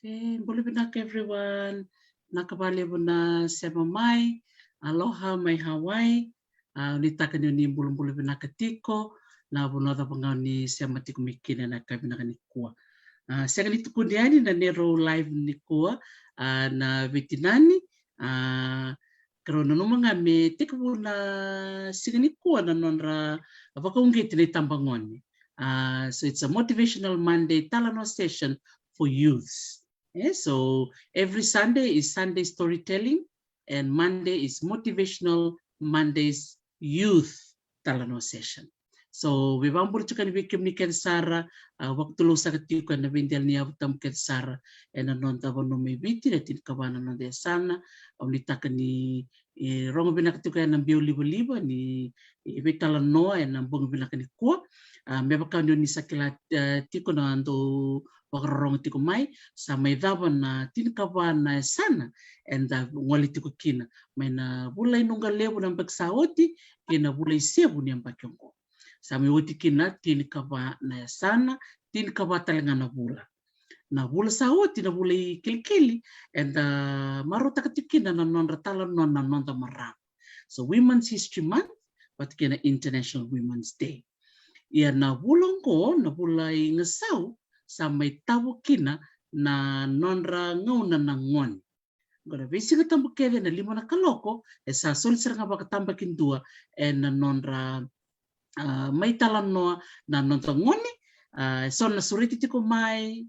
Okay, Bulibinak everyone. Nakabali mo na sa mamay. Aloha may Hawaii. Nitakan yun ni bulong-bulibinak katiko. Na bunada pangaw ni sa matikumikina na kami nakanikua. Sa ganito ko diyan na nero live ni kuwa na vitinani. Karoon na mga may tiko na siganikuwa na nonra apakaungkit ni tambangon. So it's a motivational Monday Talanoa session for youths. Yeah, so every Sunday is Sunday storytelling and Monday is motivational Monday's youth Talanoa session. So we bambur chukan bikim ni Sara waktu lo sa katiku na bindel niya utam Sara and anon tabo no may biti na tinkawana no de sana o nitakan ni rongo binakatiku ng biolibo-libo ni Talanoa and ang bong binakani ko may baka ni sakila tiko na ando wakarong tiko mai sa may daban na tinkawan na sana and ngwali tiko kina may na bulay nunggal lebo ng pagsawoti kina bulay sebo niyang pakyongko sa may wati kina tinkawa na sana tinkawa talaga na bula sawoti na bulay kilikili and maruta katikina na non Talanoa na non marang. So Women's History Month but kina International Women's Day ya na bulong ko na bulay ngasaw sa may tawo kina na nonra ngauna ng ngon. Gora bisi ka tambo kede na limo na kaloko sa solisar nga baka tambakin dua na nonra may Talanoa na nonra ngoni so na suriti tiko mai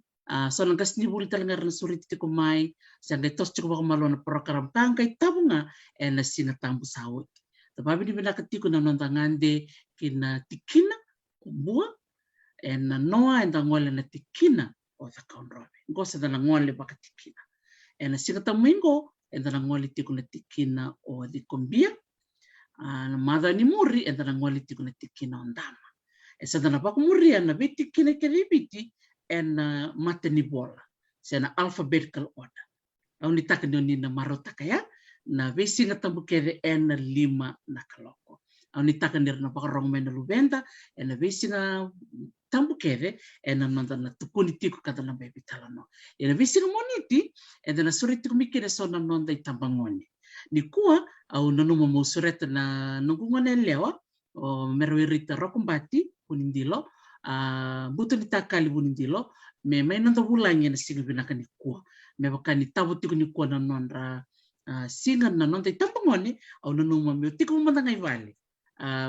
so na gas nibuli talaga na suriti tiko mai sa netos tiko baka malo na program kangkay tabo nga na sinatambo sawot. Tababi ni binakatiko na nonra ngande kina tikina kumbua na noa enda ngole na tikina o the conrobe ngosa na ngole baka tikina na sigata mingo enda ngole tiko na tikina o di kombia na mada ni muri enda ngole tiko na tikina ondama sa na baka muri na bitikina keribiti na mata ni bola sa na alphabetical order au ni takano ni na marota kaya na besi na tambukere na 5 na kaloko au ni takanir na baka rong mena lubenda na besi na tambukere na nonda na tukuni tiko kada na baby Talanoa na besi na moniti na suriti kumikire so na nonda itambangoni ni kuwa au nanuma mo sureta na nungungone lewa o Merewairita rokumbati Vunidilo buto ni takali Vunidilo me may nonda bulangi na sigubinaka ni kuwa me baka ni tabu tiko ni kuwa na nonda singan na nonda itambangoni au nanuma mo tiko mamandangay vali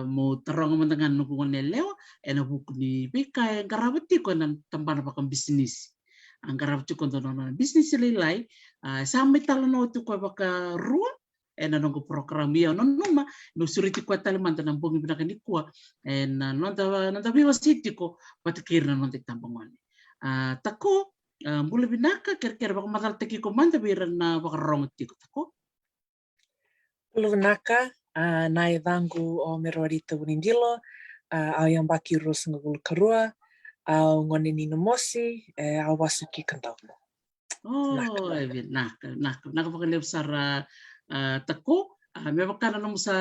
mo tarong mandangan no kung lewa na buku ni bika garabati ko ng tambana pa kang business ang garabati ko doon na business lilay sa may Talanoa to ko baka ruwa na nung program yo no numa no suriti ko talimanta ng bungi binakani ko na nanda biwa city ko patikir na nonte tambangoni tako mula binaka kira baka mataltaki ko manda biran na baka rongti ko tako Lunaka nai vangu o Merewairita Vunidilo au yang baki rus ngul karua au ngone ni Namosi au wasuki kantauno. Oh, naka pakalip sara tako me bakana no sa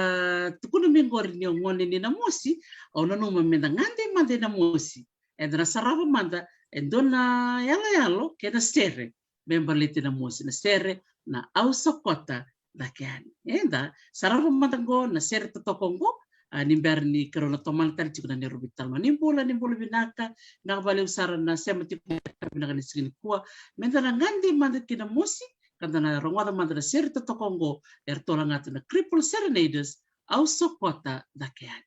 tukuno mingor ni ngone ni Namosi au nanu mamenda ngande mande Namosi na sarava manda dona yalo kena stere memberliti Namosi na stere na au sokota dakian enda sarava mandango na sere totokongo nimber ni karona tomal tali chukuna ni rubital nimbola binaka na bali usara na semati binaka ni sigini kuwa menda na ngandi mandat kina Namosi kanda na rongwada mandat na sere totokongo ertola ngata na cripple serenaders au sokota dakian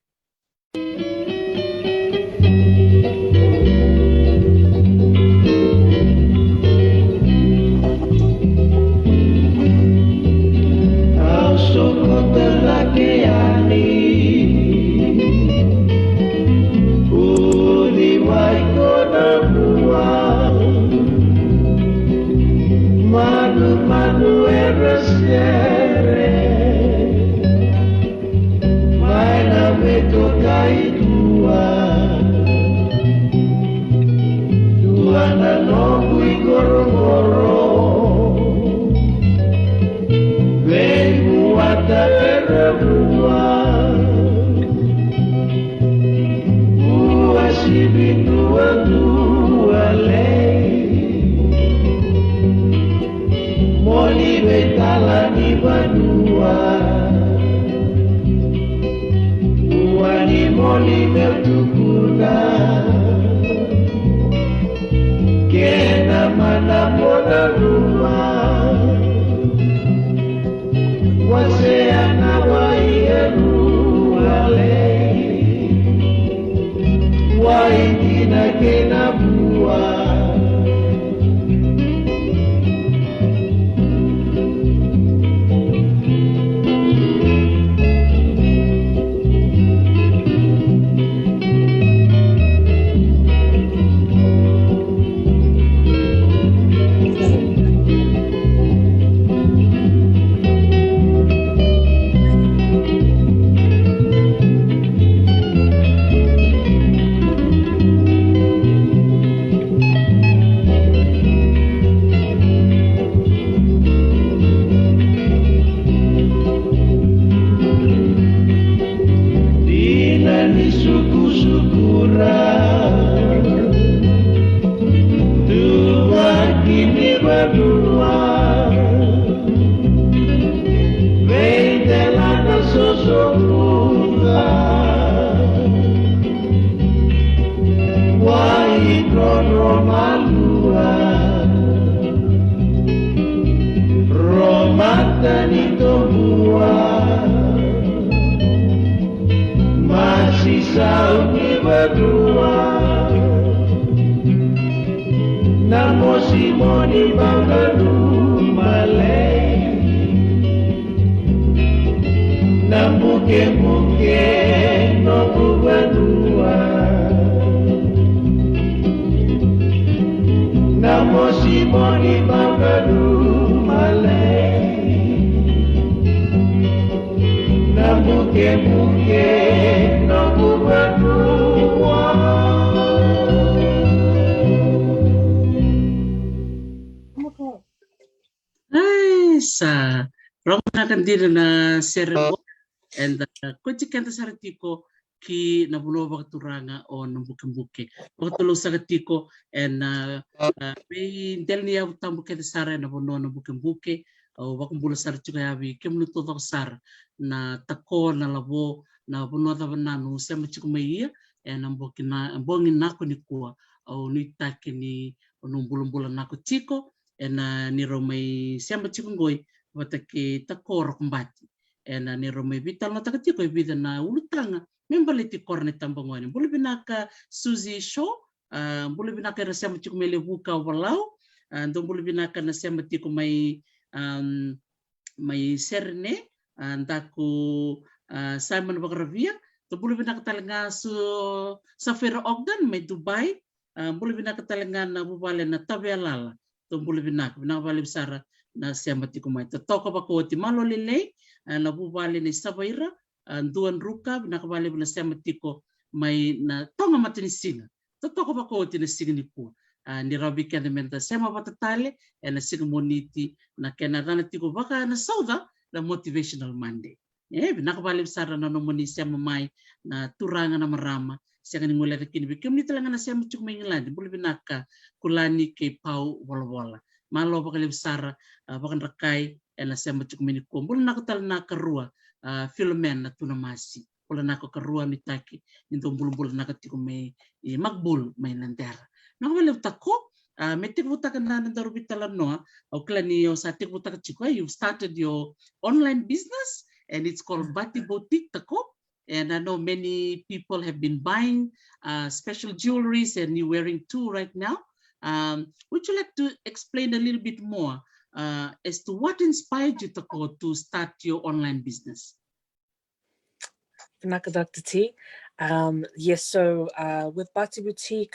berdua vem dela na sosokuda wai krono malua romata ni tombua masih sauni berdua Namosi moni bangadu malay Nambuke no bubadua Namosi moni bangadu malay Nambuke no bubadua Sa Roma kan diri na serebo and kuchi kanta saratiko ki na bulo turanga o nambuke waktu lo saratiko and may del niya tambuke sara na buno nambuke o waktu bulo sar juga yabi kemlu todo sar na tako na labo na buno da bananu sema chiku mai and nambuke na bongin nako ni kuwa o ni takini numbulum nako chiko and ni romai siamba chikungoi watake takor kumbati and ni romai vital na takatiko ibida na ulutanga membaliti korne tambangoni bulu binaka Suzy show bulu binaka na siamba chikumele buka walau ndo bulu binaka na siamba tiko mai mai serne ndaku Simon Bagravia to bulu binaka talanga su Safira Ogden mai Dubai bulu binaka talanga na bubale na tabialala tumbulu binak bali besar na siamba tiku mai toko bako ti malo lele na bubale ni sabaira duan ruka binak bali na siamba tiku mai na tonga matini singa toko bako ti na singa ni ku ni rabi kan menta sema batatale na singa moniti na kenara na tiku baka na sauda na motivational Monday binak bali besar na nomoni siamba mai na turanga na marama siang ni mulai kini bikin ni telangan nasi amu cukup mengelan boleh binaka kulani ke pau wala malo bakal besar bahkan rekai nasi amu cukup menikum boleh nak talana kerua filmen na tuna masi boleh nak kerua mitaki itu bulu nak tiku me makbul main lentera nak boleh tako metik butakan na nandaru Talanoa o klani o satik butak chiko you started your online business and it's called Bhatiboti tako. And I know many people have been buying special jewelries and you're wearing two right now. Would you like to explain a little bit more as to what inspired you to start your online business? Dr. T. Yes, so with Bhatiboti,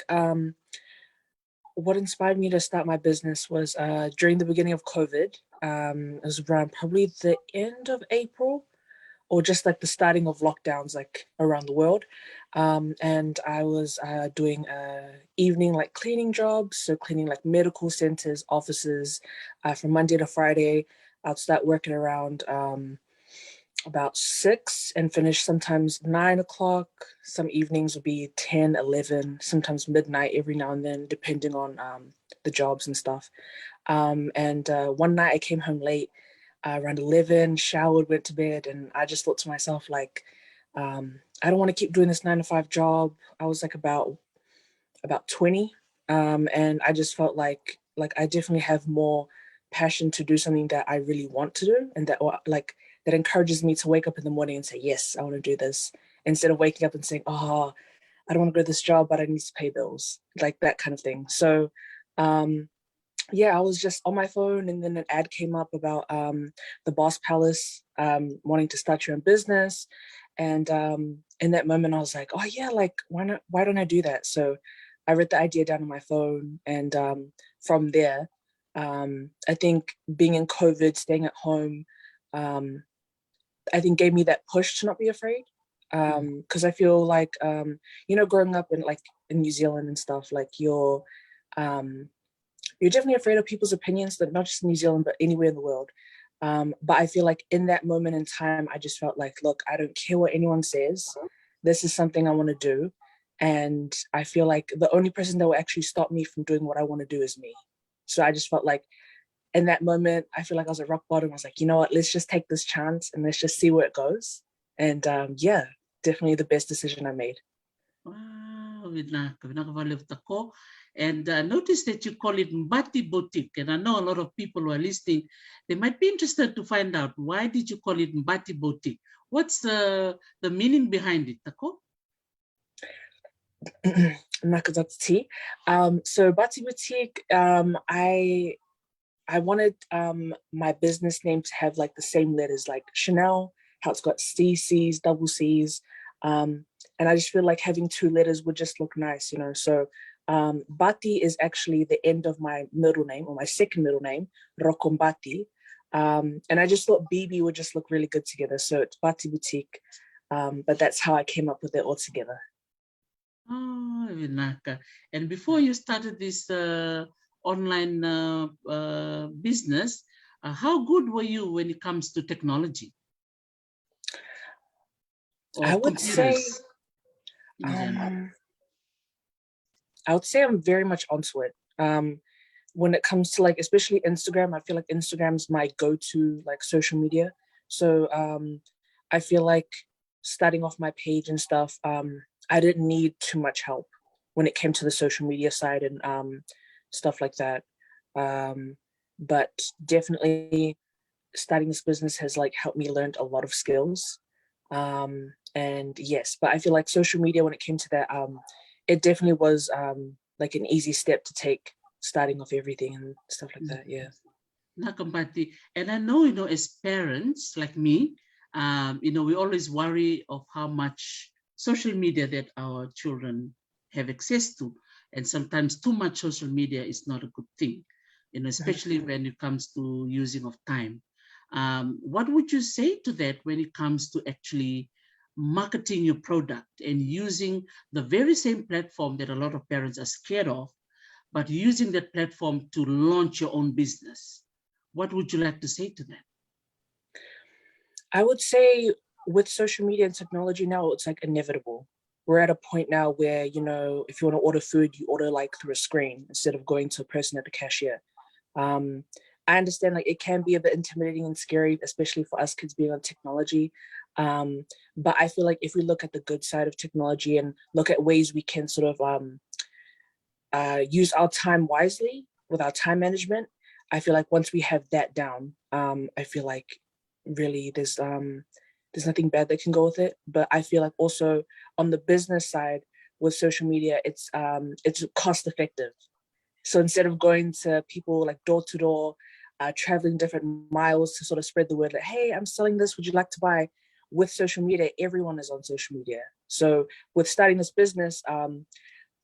what inspired me to start my business was during the beginning of COVID. It was around probably the end of April, or just like the starting of lockdowns like around the world. And I was doing evening like cleaning jobs, so cleaning like medical centers, offices, from Monday to Friday. I'd start working around about 6 and finish sometimes 9 o'clock. Some evenings would be 10, 11, sometimes midnight every now and then, depending on the jobs and stuff. And one night I came home late, around 11, showered, went to bed, and I just thought to myself, like, I don't want to keep doing this 9 to 5 job. I was like about 20, and I just felt like I definitely have more passion to do something that I really want to do, and that encourages me to wake up in the morning and say, yes, I want to do this, instead of waking up and saying, oh, I don't want to go to this job, but I need to pay bills, like that kind of thing. So yeah, I was just on my phone, and then an ad came up about the Boss Palace wanting to start your own business. And in that moment, I was like, oh yeah, like why don't I do that? So I wrote the idea down on my phone, and from there, I think being in COVID, staying at home, I think gave me that push to not be afraid. Because I feel like, growing up in New Zealand and stuff, like you're definitely afraid of people's opinions, but not just in New Zealand, but anywhere in the world. But I feel like in that moment in time, I just felt like, look, I don't care what anyone says. This is something I want to do. And I feel like the only person that will actually stop me from doing what I want to do is me. So I just felt like in that moment, I feel like I was at rock bottom. I was like, you know what, let's just take this chance and let's just see where it goes. And yeah, definitely the best decision I made. Wow, vinaka. And notice that you call it Bhatiboti. And I know a lot of people who are listening, they might be interested to find out, why did you call it Bhatiboti? What's the meaning behind it, Tako? Nakazatsi. So Bhatiboti, I wanted my business name to have like the same letters, like Chanel, how it's got C, C's, double C's. And I just feel like having two letters would just look nice, you know. So Batii is actually the end of my middle name, or my second middle name, Rokombati. And I just thought BB would just look really good together. So it's Bhatiboti. But that's how I came up with it all together. Oh, Vinaka. And before you started this online business, how good were you when it comes to technology? Or I would say I'm very much onto it. When it comes to like, especially Instagram, I feel like Instagram's my go-to like social media. So I feel like starting off my page and stuff, I didn't need too much help when it came to the social media side and stuff like that. But definitely starting this business has like helped me learn a lot of skills. And yes, but I feel like social media, when it came to that, it definitely was like an easy step to take, starting off everything and stuff like that. Yeah. Nakambati. And I know, you know, as parents like me, you know, we always worry of how much social media that our children have access to. And sometimes too much social media is not a good thing, you know, especially when it comes to using of time. What would you say to that when it comes to actually marketing your product and using the very same platform that a lot of parents are scared of, but using that platform to launch your own business? What would you like to say to that? I would say with social media and technology now, it's like inevitable. We're at a point now where, you know, if you want to order food, you order like through a screen instead of going to a person at the cashier. I understand like it can be a bit intimidating and scary, especially for us kids being on technology. But I feel like if we look at the good side of technology and look at ways we can sort of use our time wisely with our time management, I feel like once we have that down, I feel like really there's nothing bad that can go with it. But I feel like also on the business side with social media, it's cost effective. So instead of going to people like door to door, traveling different miles to sort of spread the word, like, hey, I'm selling this, would you like to buy? With social media, everyone is on social media. So with starting this business,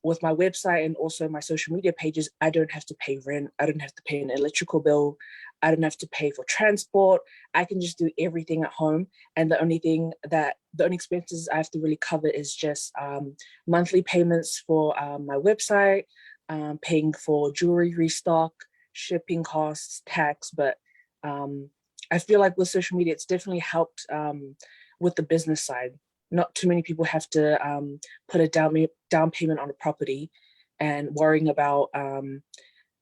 with my website and also my social media pages, I don't have to pay rent. I don't have to pay an electrical bill. I don't have to pay for transport. I can just do everything at home. And the only expenses I have to really cover is just monthly payments for my website, paying for jewelry restock, shipping costs, tax. But I feel like with social media, it's definitely helped with the business side. Not too many people have to put a down payment on a property and worrying about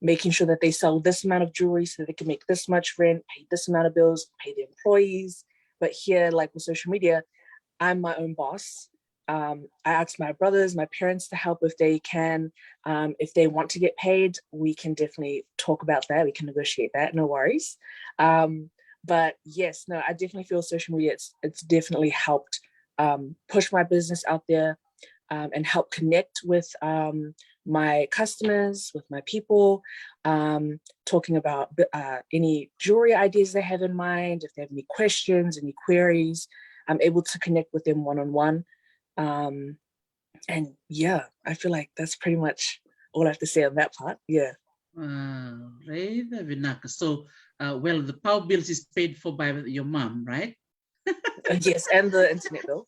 making sure that they sell this amount of jewelry so that they can make this much rent, pay this amount of bills, pay the employees. But here, like with social media, I'm my own boss. I ask my brothers, my parents to help if they can. If they want to get paid, we can definitely talk about that. We can negotiate that, no worries. But yes, no, I definitely feel social media, it's definitely helped push my business out there and help connect with my customers, with my people, talking about any jewelry ideas they have in mind, if they have any questions, any queries, I'm able to connect with them one-on-one. And yeah, I feel like that's pretty much all I have to say on that part. Yeah. Right, Vinaka. So, well, the power bills is paid for by your mom, right? Yes, and the internet bill.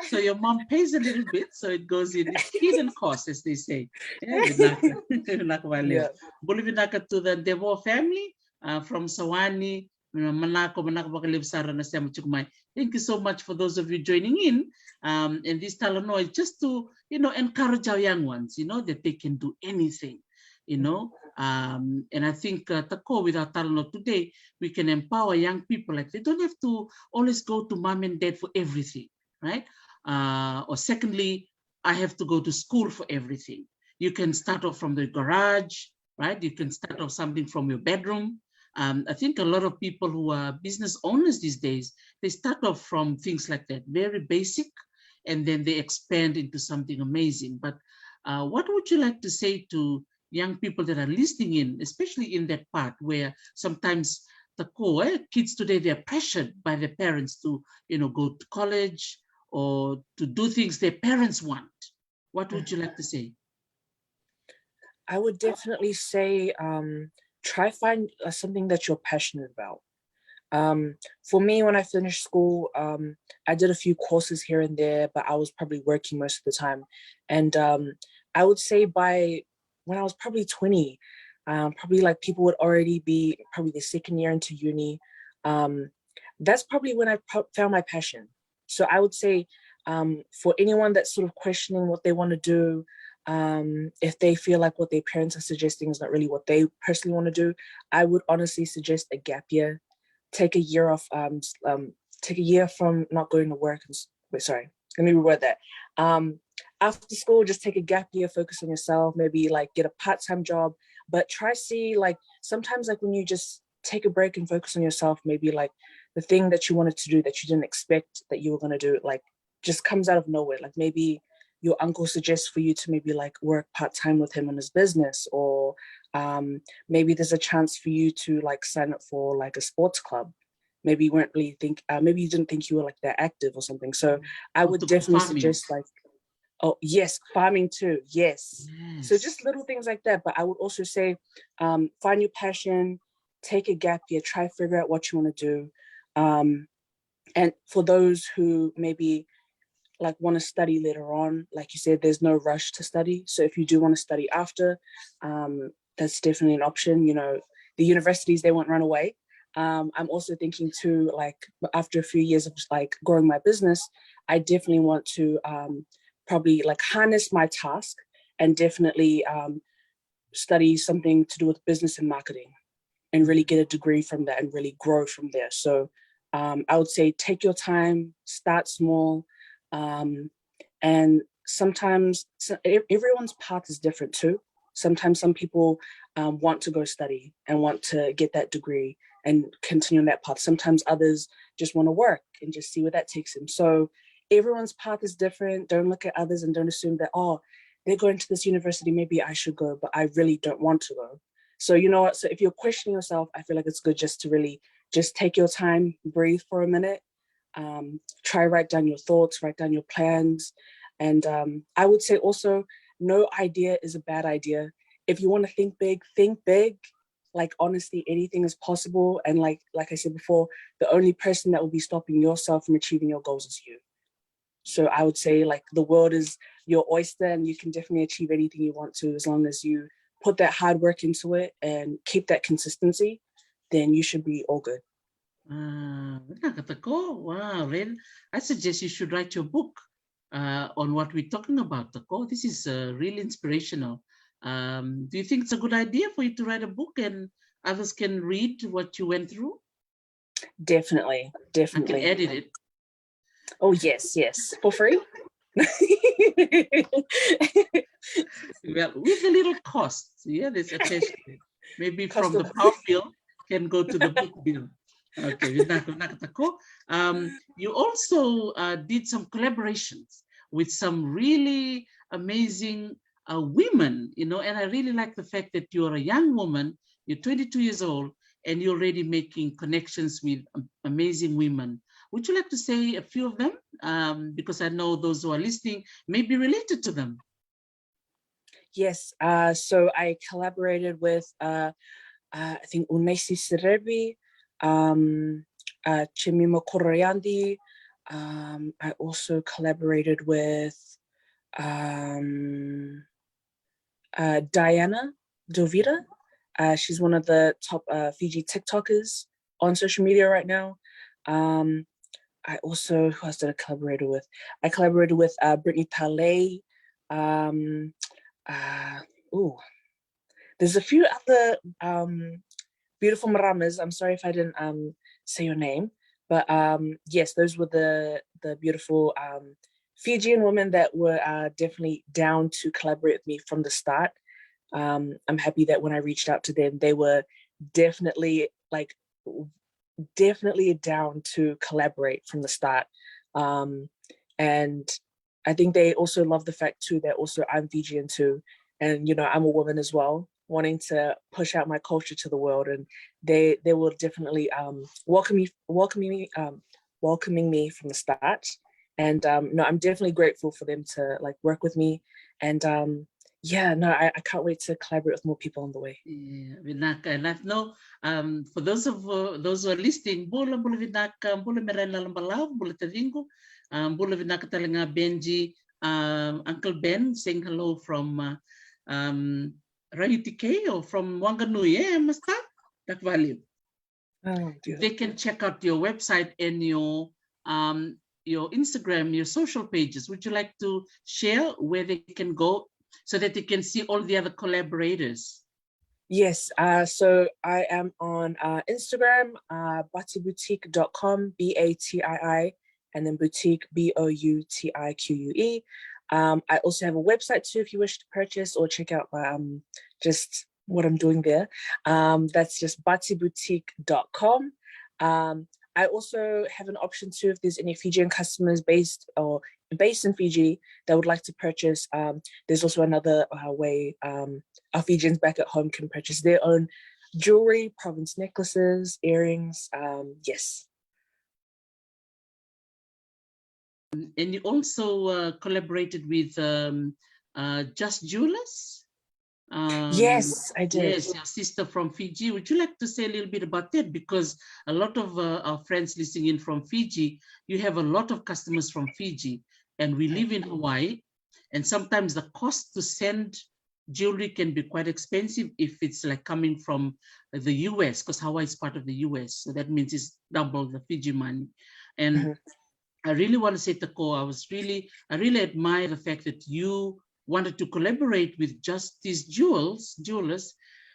So your mom pays a little bit, so it goes in. It's hidden cost, as they say. Yeah, Vinaka. Yeah. Buli Vinaka to the Devo family from Sawani. Thank you so much for those of you joining in. And this Talanoa is just to, you know, encourage our young ones, you know, that they can do anything, you know. And I think tako with our Talanoa today, we can empower young people. Like they don't have to always go to mom and dad for everything, right? Or secondly, I have to go to school for everything. You can start off from the garage, right? You can start off something from your bedroom. I think a lot of people who are business owners these days, they start off from things like that, very basic, and then they expand into something amazing. But what would you like to say to young people that are listening in, especially in that part where sometimes the kids today, they're pressured by their parents to, go to college or to do things their parents want. What would you like to say? I would definitely say try find something that you're passionate about. For me, when I finished school, I did a few courses here and there, but I was probably working most of the time. And I would say by when I was probably 20, probably like people would already be probably the second year into uni. That's probably when I found my passion. So I would say for anyone that's sort of questioning what they want to do, if they feel like what their parents are suggesting is not really what they personally want to do, I would honestly suggest a gap year. Take a year off, take a year from not going to work. Wait, sorry, let me reword that. After school, just take a gap year, focus on yourself, maybe like get a part-time job, but try see like sometimes like when you just take a break and focus on yourself, maybe like the thing that you wanted to do that you didn't expect that you were going to do, like just comes out of nowhere. Like maybe your uncle suggests for you to maybe like work part-time with him on his business, or maybe there's a chance for you to like sign up for like a sports club. Maybe you weren't really maybe you didn't think you were like that active or something. So I would definitely suggest like, oh yes, farming too, yes. So just little things like that. But I would also say find your passion, take a gap year, try figure out what you want to do. And for those who maybe like want to study later on, like you said, there's no rush to study. So if you do want to study after, that's definitely an option. The universities, they won't run away. I'm also thinking too, like after a few years of like growing my business, I definitely want to probably like harness my task and definitely study something to do with business and marketing and really get a degree from that and really grow from there. So I would say take your time, start small. And sometimes everyone's path is different too. Sometimes some people want to go study and want to get that degree and continue on that path. Sometimes others just want to work and just see where that takes them. So everyone's path is different. Don't look at others and don't assume that, oh, they're going to this university, maybe I should go, but I really don't want to go. So you know what? So if you're questioning yourself, I feel like it's good just to really just take your time, breathe for a minute. Try write down your thoughts, write down your plans. And I would say also, no idea is a bad idea. If you want to think big, think big. Like honestly, anything is possible. And like I said before, the only person that will be stopping yourself from achieving your goals is you. So I would say like the world is your oyster and you can definitely achieve anything you want to, as long as you put that hard work into it and keep that consistency, then you should be all good. Wow, Ren, I suggest you should write your book on what we're talking about. This is really inspirational. Do you think it's a good idea for you to write a book and others can read what you went through? Definitely. I can edit it. Oh, yes, for free. Well, with a little cost. Yeah, there's attached. Maybe from the power bill can go to the book bill. Okay, you also did some collaborations with some really amazing women, and I really like the fact that you're a young woman, you're 22 years old, and you're already making connections with amazing women. Would you like to say a few of them? Because I know those who are listening may be related to them. Yes, so I collaborated with, I think, Unesi Sirebi, Chimima Koroyandi. I also collaborated with Diana Dovita. She's one of the top Fiji TikTokers on social media right now. I also, who else did I collaborate with? I collaborated with Brittany Palais. there's a few other beautiful maramas. I'm sorry if I didn't say your name, but yes, those were the beautiful Fijian women that were definitely down to collaborate with me from the start. I'm happy that when I reached out to them, they were definitely down to collaborate from the start. And I think they also love the fact too that also I'm Fijian too, and I'm a woman as well, wanting to push out my culture to the world, and they will definitely welcoming me from the start. And no, I'm definitely grateful for them to work with me, and yeah, no, I can't wait to collaborate with more people on the way. Yeah, Vinaka, and I know for those who are listening, bula Vinaka, bula Merela Lambalau, bula Tavingo, bula Vinaka Talinga Benji, Uncle Ben saying hello from Rahiti or from Wanganui, Masta, that value. Oh, they can check out your website and your Instagram, your social pages. Would you like to share where they can go so that they can see all the other collaborators? Yes, so I am on Instagram, batiboutique.com, Batii, and then boutique, Boutique. I also have a website too if you wish to purchase or check out just what I'm doing there. That's just batiboutique.com. I also have an option too if there's any Fijian customers based in Fiji that would like to purchase. There's also another way our Fijians back at home can purchase their own jewelry, province necklaces, earrings. Yes. And you also collaborated with Just Jewelers? Yes, I did. Yes, your sister from Fiji. Would you like to say a little bit about that? Because a lot of our friends listening in from Fiji, you have a lot of customers from Fiji, and we live in Hawaii, and sometimes the cost to send jewelry can be quite expensive if it's like coming from the US, because Hawaii is part of the US, so that means it's double the Fiji money. And I really want to say, Tako, I really admire the fact that you wanted to collaborate with just these jewelers,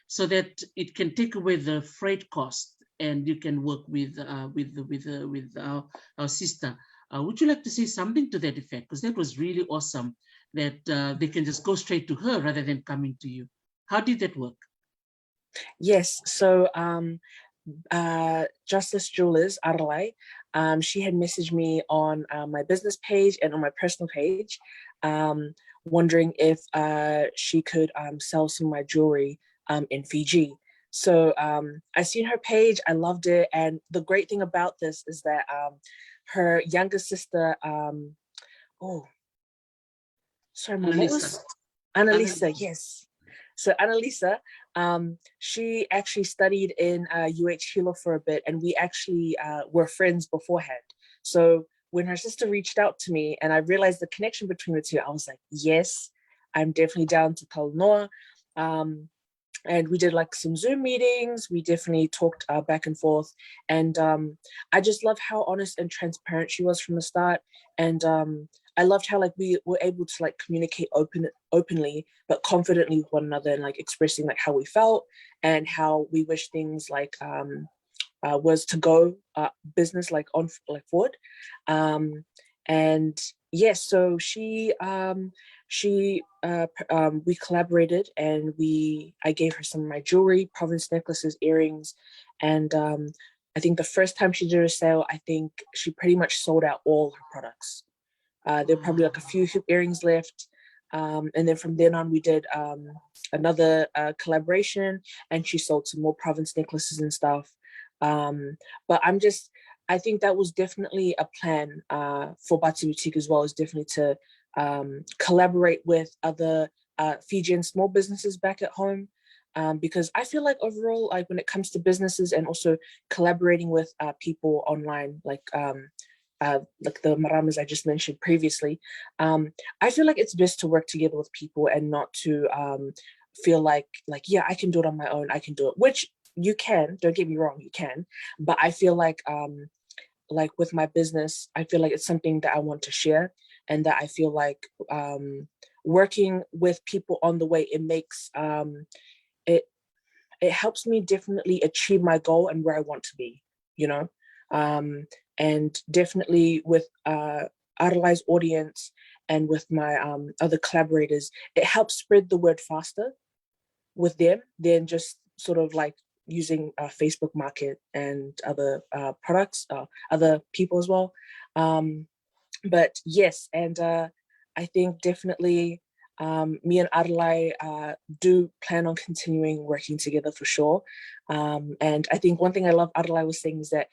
so that it can take away the freight cost, and you can work with our sister. Would you like to say something to that effect? Because that was really awesome that they can just go straight to her rather than coming to you. How did that work? Yes, so Justice Jewelers, Aralai, she had messaged me on my business page and on my personal page, wondering if she could sell some of my jewelry in Fiji. So I seen her page, I loved it. And the great thing about this is that her younger sister, Annalisa, yes. So Annalisa, she actually studied in UH Hilo for a bit, and we actually were friends beforehand. So when her sister reached out to me and I realized the connection between the two, I was like, yes, I'm definitely down to Talanoa. And we did some Zoom meetings. We definitely talked back and forth. And I just love how honest and transparent she was from the start. And I loved how we were able to communicate openly, but confidently with one another, and expressing how we felt and how we wish things was to go business forward. And yes, so we collaborated, and I gave her some of my jewelry, province necklaces, earrings, and I think the first time she did a sale, I think she pretty much sold out all her products. There were probably a few earrings left. And then from then on, we did another collaboration, and she sold some more province necklaces and stuff. But I think that was definitely a plan for Bhatiboti as well, is definitely to collaborate with other Fijian small businesses back at home. Because I feel overall, when it comes to businesses and also collaborating with people online, like the maramas I just mentioned previously, I feel it's best to work together with people and not to feel yeah, I can do it on my own, I can do it, which you can, don't get me wrong, you can. But I feel with my business, I feel it's something that I want to share, and that I feel working with people on the way, it makes it helps me definitely achieve my goal and where I want to be, you know. And definitely with Adela's audience and with my other collaborators, it helps spread the word faster with them than just sort of like using Facebook Market and other products, other people as well. But yes, and I think definitely me and Adelaide do plan on continuing working together for sure. And I think one thing I love Adelaide was saying is that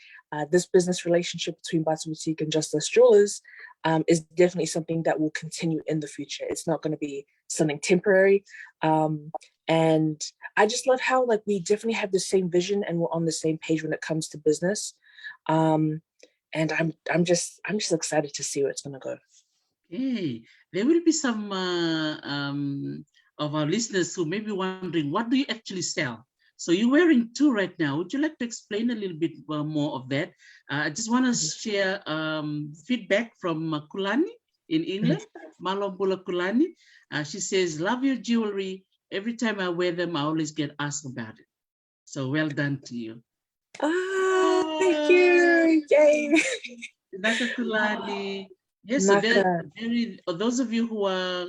this business relationship between Bhatiboti and Justice Jewelers is definitely something that will continue in the future. It's not going to be something temporary. And I just love how like we definitely have the same vision and we're on the same page when it comes to business. And I'm just excited to see where it's going to go. Okay, there will be some of our listeners who may be wondering, what do you actually sell? So you're wearing two right now. Would you like to explain a little bit more of that? I just want to share feedback from Kulani in England, Malombula Kulani. She says, love your jewelry. Every time I wear them, I always get asked about it. So well done to you. Thank you. Yay. Naka Kulani. Yes, so those of you who are,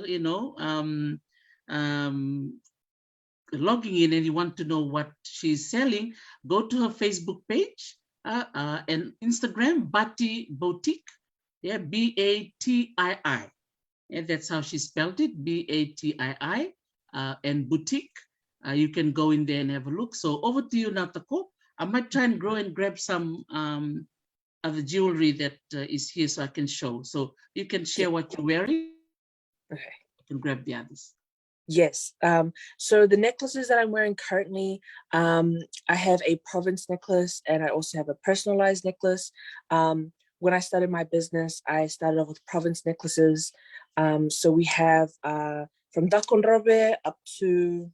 logging in and you want to know what she's selling, go to her Facebook page and Instagram, Bhatiboti, yeah, Batii. And that's how she spelled it, Batii, and boutique. You can go in there and have a look. So over to you, Natako. I might try and go and grab some other jewelry that is here so I can show. So you can share what you're wearing. Okay. I can grab the others. Yes. So the necklaces that I'm wearing currently, I have a province necklace and I also have a personalized necklace. When I started my business, I started off with province necklaces. So we have from Dakonrobe up to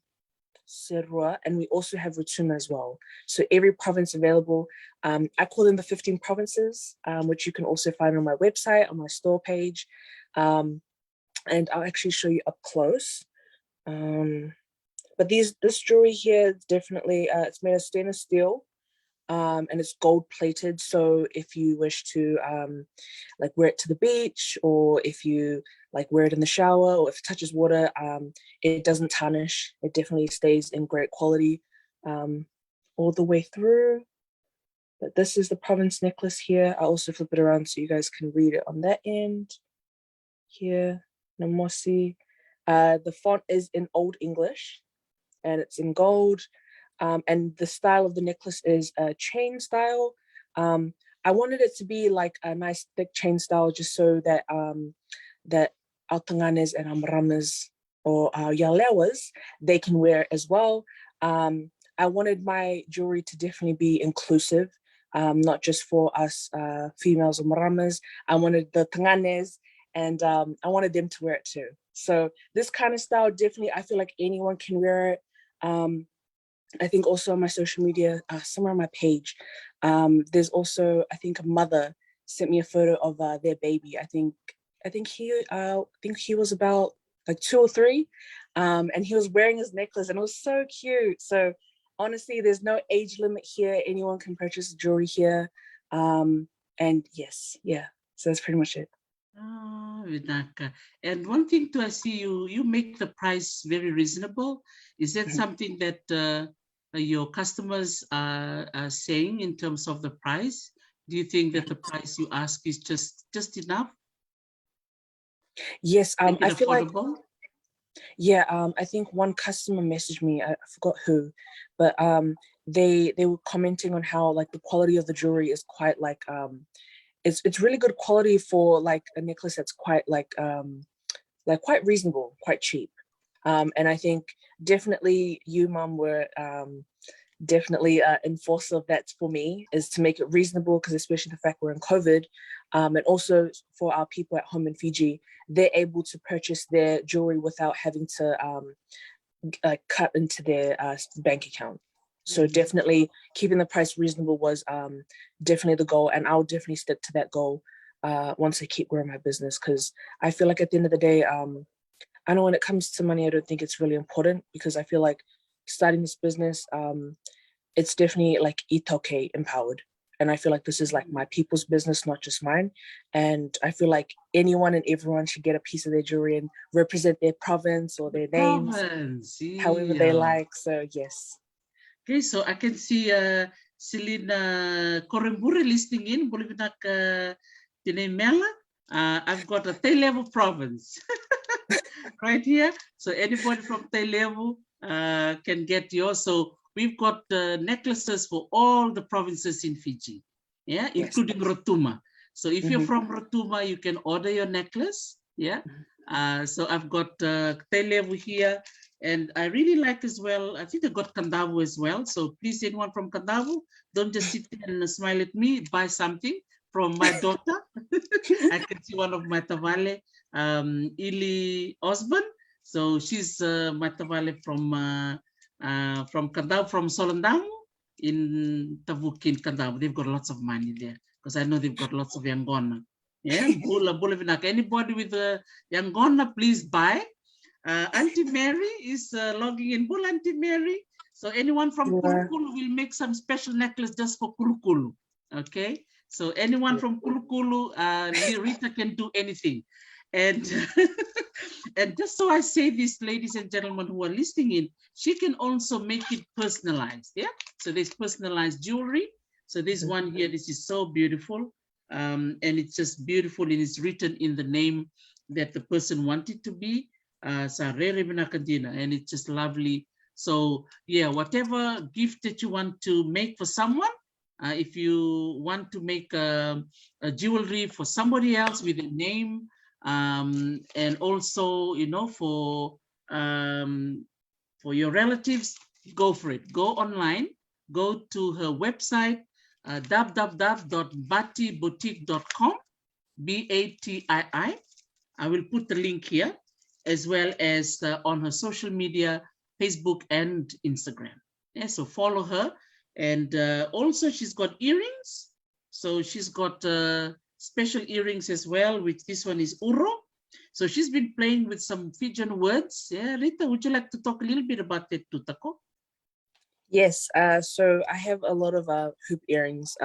Serua, and we also have Rotuma as well. So every province available. I call them the 15 provinces, which you can also find on my website, on my store page. And I'll actually show you up close. But this jewelry here is definitely, it's made of stainless steel, and it's gold plated. So if you wish to like wear it to the beach, or if you like wear it in the shower, or if it touches water, it doesn't tarnish. It definitely stays in great quality all the way through. But this is the province necklace here. I'll also flip it around so you guys can read it on that end. Here, Namosi. The font is in Old English and it's in gold. And the style of the necklace is a chain style. I wanted it to be like a nice thick chain style just so that that Altanganes and Amramas or Yalewas, they can wear it as well. I wanted my jewelry to definitely be inclusive, not just for us females or Maramas. I wanted the Tanganes and I wanted them to wear it too. So this kind of style, definitely, I feel like anyone can wear it. I think also on my social media, somewhere on my page, there's also, I think a mother sent me a photo of their baby. I think he was about like 2 or 3, and he was wearing his necklace, and it was so cute. So honestly, there's no age limit here. Anyone can purchase jewelry here, and yes, yeah. So that's pretty much it. Oh, Vinaka. And one thing too, I see you make the price very reasonable. Is that something that your customers are saying in terms of the price? Do you think that the price you ask is just enough? Yes, I feel like, yeah, I think one customer messaged me, I forgot who, but they were commenting on how like the quality of the jewelry is quite like it's really good quality for like a necklace that's quite like quite reasonable, quite cheap. And I think definitely you, Mum, were definitely enforcer of that for me, is to make it reasonable, because especially the fact we're in COVID, and also for our people at home in Fiji, they're able to purchase their jewelry without having to cut into their bank account. So definitely keeping the price reasonable was definitely the goal, and I'll definitely stick to that goal once I keep growing my business, because I feel like at the end of the day, I know when it comes to money, I don't think it's really important, because I feel like starting this business, it's definitely like itoke empowered. And I feel like this is like my people's business, not just mine. And I feel like anyone and everyone should get a piece of their jewelry and represent their province or their names, however they like. So yes. Okay, so I can see Selina Koremburi listening in. Boleh nak Mela. I've got a Level province right here. So anybody from Level can get yours. So we've got necklaces for all the provinces in Fiji, yeah, including Rotuma. So if you're from Rotuma, you can order your necklace, yeah. So I've got Level here. And I really like as well, I think I got Kandavu as well. So please, anyone from Kandavu, don't just sit there and smile at me, buy something from my daughter. I can see one of my Tavale, Ili Osborne. So she's my Tavale from Kandavu, from Solandamu in Tavukin, Kandavu. They've got lots of money there because I know they've got lots of Yangona. Yeah, anybody with Yangona, please buy. Auntie Mary is logging in. Bull Auntie Mary. So anyone from Kulukulu will make some special necklace just for Kulukulu. Okay. So anyone from Kulukulu, Rita can do anything. And and just so I say this, ladies and gentlemen who are listening in, she can also make it personalized. Yeah. So there's personalized jewelry. So this one here, this is so beautiful. And it's just beautiful and it's written in the name that the person wanted to be. And it's just lovely. So yeah, whatever gift that you want to make for someone, if you want to make a jewelry for somebody else with a name, and also, you know, for your relatives, go for it. Go online, go to her website, www.bhatiboti.com, Batii. I will put the link here, as well as on her social media, Facebook and Instagram. Yeah, so follow her. And also she's got earrings. So she's got special earrings as well, which this one is Uro. So she's been playing with some Fijian words. Yeah, Rita, would you like to talk a little bit about that too, Tako? Yes, so I have a lot of hoop earrings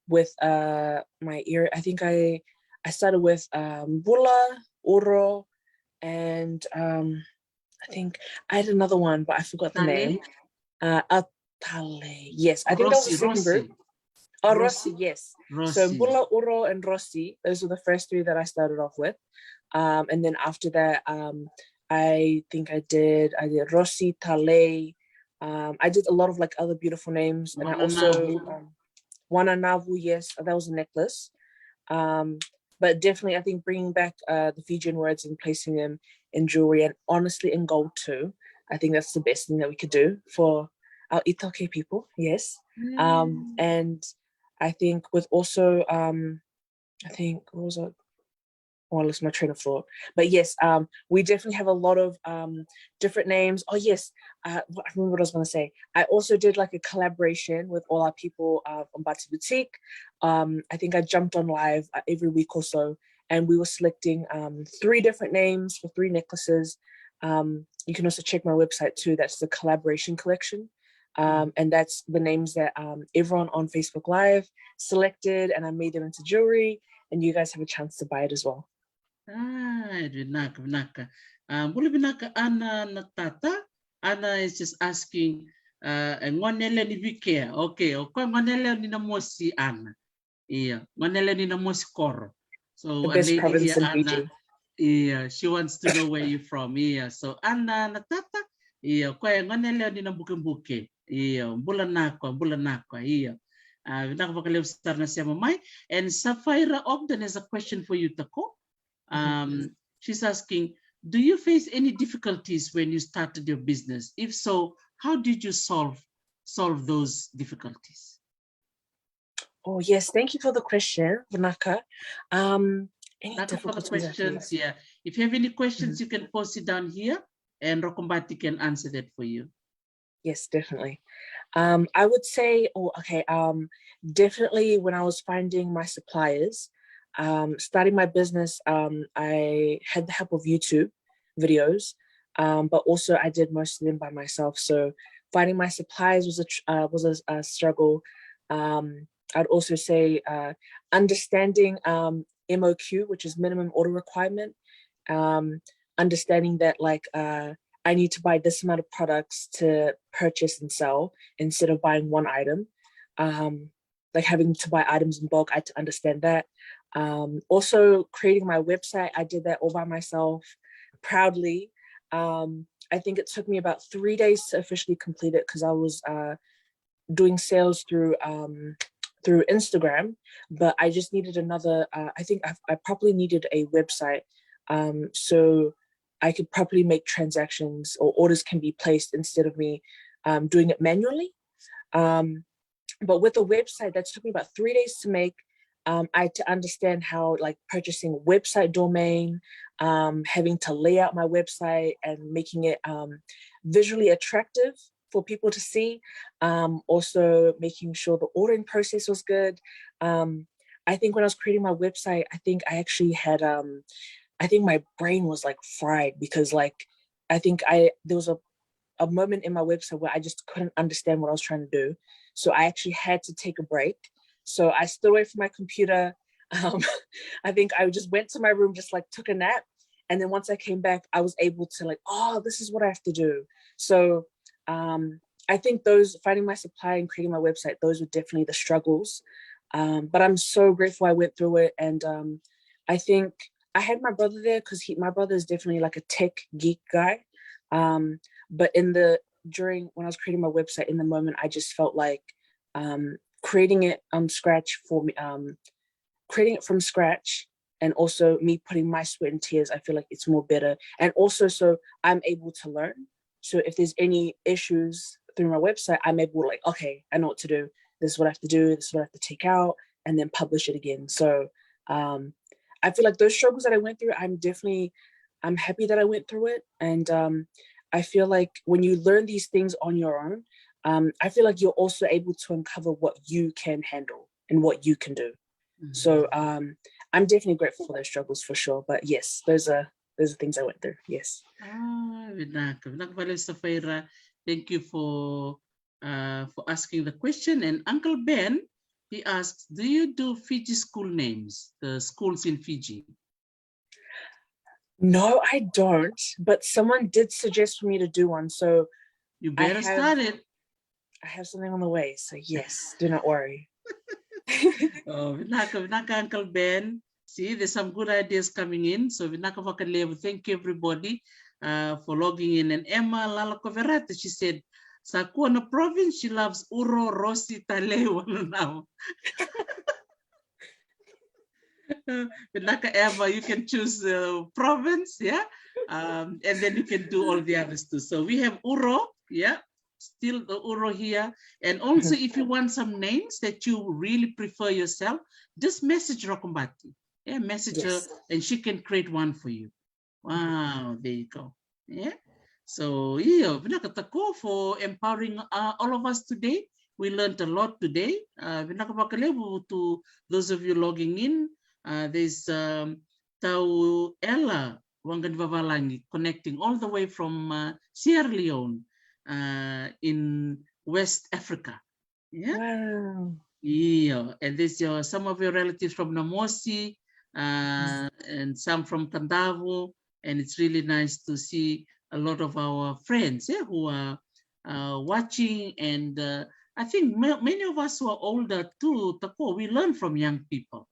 with my ear. I think I started with Bula, Uro, and I think I had another one, but I forgot the name. Atale. Yes, I think that was the second group. Oh, Rossi, yes. Rossi. So Bula, Uro, and Rossi, those were the first three that I started off with. And then after that, I think I did Rossi, Tale. I did a lot of like other beautiful names. And I also, Wananavu, yes, that was a necklace. But definitely, I think bringing back the Fijian words and placing them in jewelry, and honestly in gold too. I think that's the best thing that we could do for our Itoke people. Yes. And I think with also, I think, what was it? Oh, I lost my train of thought. But yes, we definitely have a lot of different names. Oh yes, I remember what I was going to say. I also did like a collaboration with all our people on Bhatiboti. I think I jumped on live every week or so, and we were selecting 3 different names for 3 necklaces. You can also check my website too. That's the collaboration collection. And that's the names that everyone on Facebook Live selected, and I made them into jewelry, and you guys have a chance to buy it as well. Binaka. Boleh binaka Ana Natata. Ana is just asking, ngonele ni Vike. Okay, okay, ngonele ni Namosi Ana. Yeah, ngonele ni Namosi Koro. So the best province in Fiji. Yeah, she wants to know where you're from. Yeah, so Ana Natata. Yeah, kaya ngonele ni Nambuke. Yeah, bulanako. Yeah. And Sapphira Ogden has a question for you, Tako. She's asking, do you face any difficulties when you started your business? If so, how did you solve those difficulties? Oh yes, thank you for the question, Vanaka. Any for the questions, yeah. If you have any questions, you can post it down here, and Rokombati can answer that for you. Yes, definitely. I would say, definitely when I was finding my suppliers, starting my business, I had the help of YouTube videos, but also I did most of them by myself. So finding my supplies was a struggle. I'd also say understanding MOQ, which is minimum order requirement. Understanding that like I need to buy this amount of products to purchase and sell instead of buying one item. Like having to buy items in bulk, I had to understand that. Also creating my website, I did that all by myself, proudly. I think it took me about 3 days to officially complete it because I was doing sales through Instagram, but I just needed another, I think I probably needed a website so I could properly make transactions or orders can be placed instead of me doing it manually. But with the website, that took me about 3 days to make. I had to understand how like purchasing a website domain, having to lay out my website and making it visually attractive for people to see. Also making sure the ordering process was good. I think when I was creating my website, I think I actually had, I think my brain was like fried because like, I think there was a moment in my website where I just couldn't understand what I was trying to do. So I actually had to take a break. So I stood away from my computer. I think I just went to my room, just like took a nap. And then once I came back, I was able to like, oh, this is what I have to do. So I think finding my supply and creating my website, those were definitely the struggles. But I'm so grateful I went through it. And I think I had my brother there because my brother is definitely like a tech geek guy. But when I was creating my website, in the moment, I just felt like creating it creating it from scratch, and also me putting my sweat and tears, I feel like it's more better. And also, so I'm able to learn. So if there's any issues through my website, I'm able to like, okay, I know what to do. This is what I have to do. This is what I have to take out and then publish it again. So I feel like those struggles that I went through, I'm happy that I went through it. And I feel like when you learn these things on your own, I feel like you're also able to uncover what you can handle and what you can do. Mm-hmm. So I'm definitely grateful for those struggles for sure. But yes, those are things I went through. Yes. Thank you for asking the question. And Uncle Ben, he asks, do you do Fiji school names, the schools in Fiji? No, I don't. But someone did suggest for me to do one. So you better start it. I have something on the way. So yes, do not worry. Oh, Vinaka, Uncle Ben. See, there's some good ideas coming in. So Vinaka Vakalevu, thank you everybody for logging in. And Emma Lalakoverata, she said, Sakuana province, she loves Uro Rossi Talewa now. Vinaka Emma, you can choose province, yeah? And then you can do all the others too. So we have Uro, yeah? Still the Uro here. And also if you want some names that you really prefer yourself, just message Rokumbati. Yeah, message her and she can create one for you. Wow, there you go. Yeah. So yeah, Vinakatako for empowering all of us today. We learned a lot today. Vinakapakalevu to those of you logging in. There's Tau Ella Wanganvalangi connecting all the way from Sierra Leone. In West Africa. Yeah. Wow. Yeah. And there's some of your relatives from Namosi and some from Tandavu. And it's really nice to see a lot of our friends who are watching. And I think many of us who are older too, Tako, we learn from young people.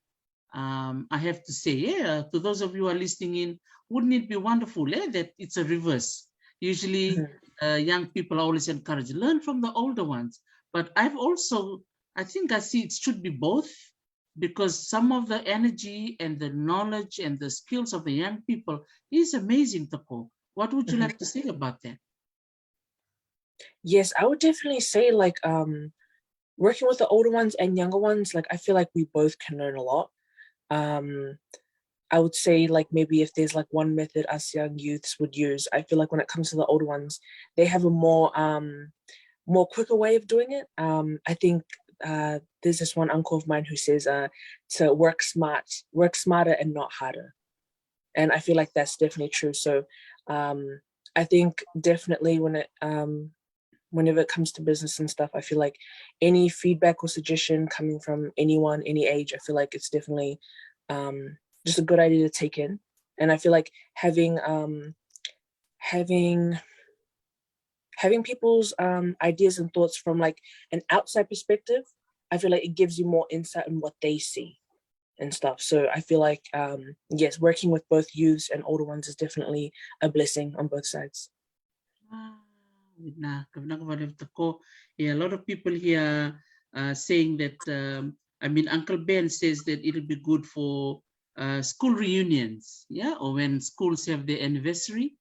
I have to say, to those of you who are listening in, wouldn't it be wonderful that it's a reverse? Usually young people are always encouraged, learn from the older ones. But I think I see it should be both, because some of the energy and the knowledge and the skills of the young people is amazing, Tako. What would you like to say about that? Yes, I would definitely say like working with the older ones and younger ones, like I feel like we both can learn a lot. I would say like maybe if there's like one method us young youths would use, I feel like when it comes to the older ones, they have a more quicker way of doing it. I think there's this one uncle of mine who says to work smarter and not harder. And I feel like that's definitely true. So I think definitely when whenever it comes to business and stuff. I feel like any feedback or suggestion coming from anyone, any age, I feel like it's definitely just a good idea to take in. And I feel like having people's ideas and thoughts from like an outside perspective, I feel like it gives you more insight on what they see and stuff. So I feel like, yes, working with both youths and older ones is definitely a blessing on both sides. Yeah, a lot of people here saying that, Uncle Ben says that it'll be good for school reunions, yeah, or when schools have their anniversary.